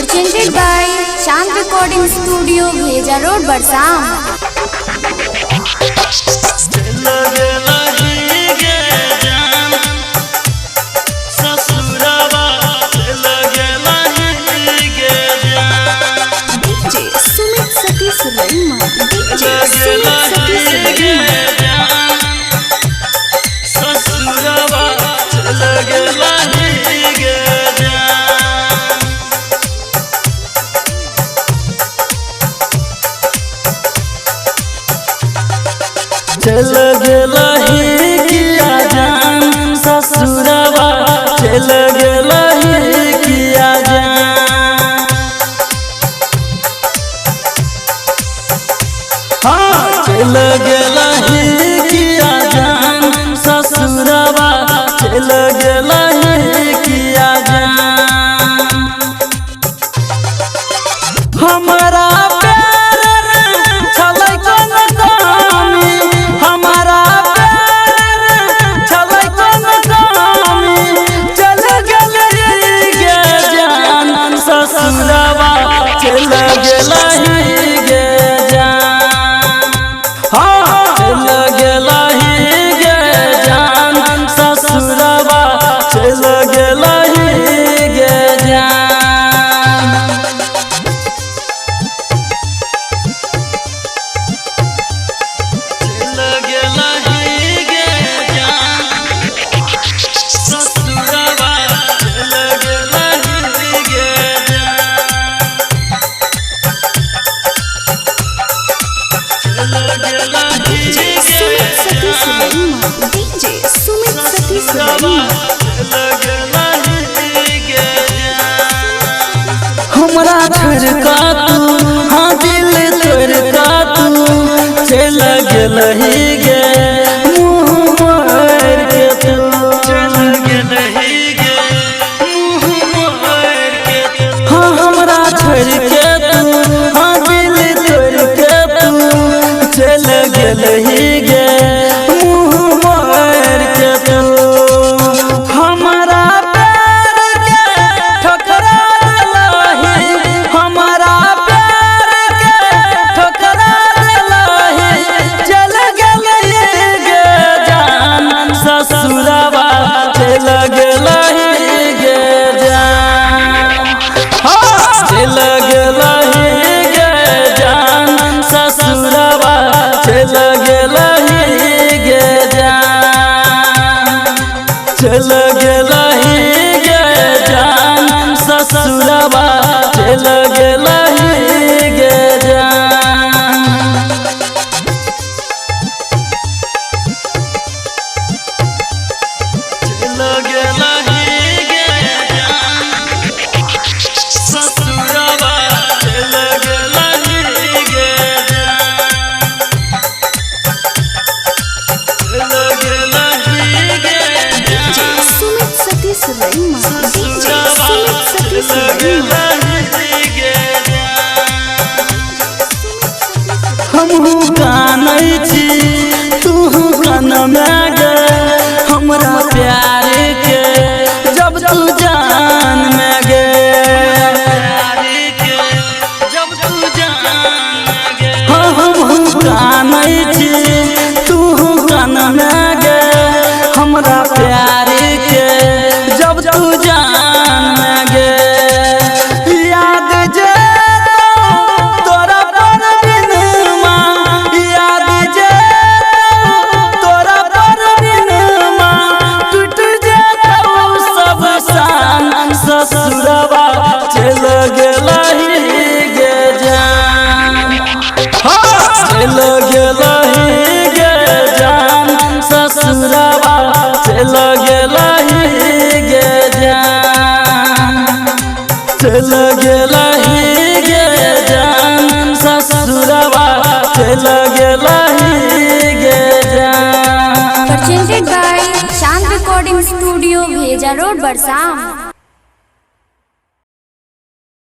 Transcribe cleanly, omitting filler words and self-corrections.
presented by Shant Recording Studio, Bheja Road, Barsam. चल गेला ही किया जान ससुरवा, चल गेला ही किया जान। हाँ चल गेला ही किया जान ससुरवा, चल गेला ही किया जान। हमारा चल गेला ही गे जान, हाँ चल गेला ही गे जान ससुरवा, चल गेला ही गे जान। चल गेला ही गे जान ससुरवा, चल गेला ही गे हमरा छोड़का तू, हाँ दिल तोड़का तू, चल गेल ही गे मुँह मोर के तू, चल गेल ही गे मुँह मोर के तू। हाँ हमरा छोड़ के तू, हाँ दिल तोड़ के तू, चल गेल ही गे मुँह मोर के तू। हमारा प्यार के ठुकरा दिलाही, हमारा प्यार के ठुकरा दिलाही, चल गेल ही गे जान ससुरवा, चल गेल ही गे जान। हाँ चल गेल ही गे जान ससुरवा, चल गेल ही गे जान। चल गेल ही गे जान ससुरवा, चल गेल ही गे जान। चल गेल ही गे जान ससुरवा, चल गेल ही गे जान। चल गेल ही गे जान ससुरवा, चल गेल ही गे जान। हमहू कानै छी तू कान में गे, हमरा प्यार के जब तू जान में गे, जब तू जान में गे। हाँ हमहू कानै छी तू कान में गे, हमरा प्यार के जब तू जान में गे। याद जे तोरा पर बिनमा, याद जे तोरा पर बिनमा, टूट जेतौ सब सान ससुरवा, चल गेल ही गे जान। हाँ चल गेल ही गे जान ससुरवा, चल गेल ही गे जान। चल गेल ही गे जान ससुरवा, चल गेल ही गे जान। Presented by Shant Recording Studio, Bheja Road, Barsam.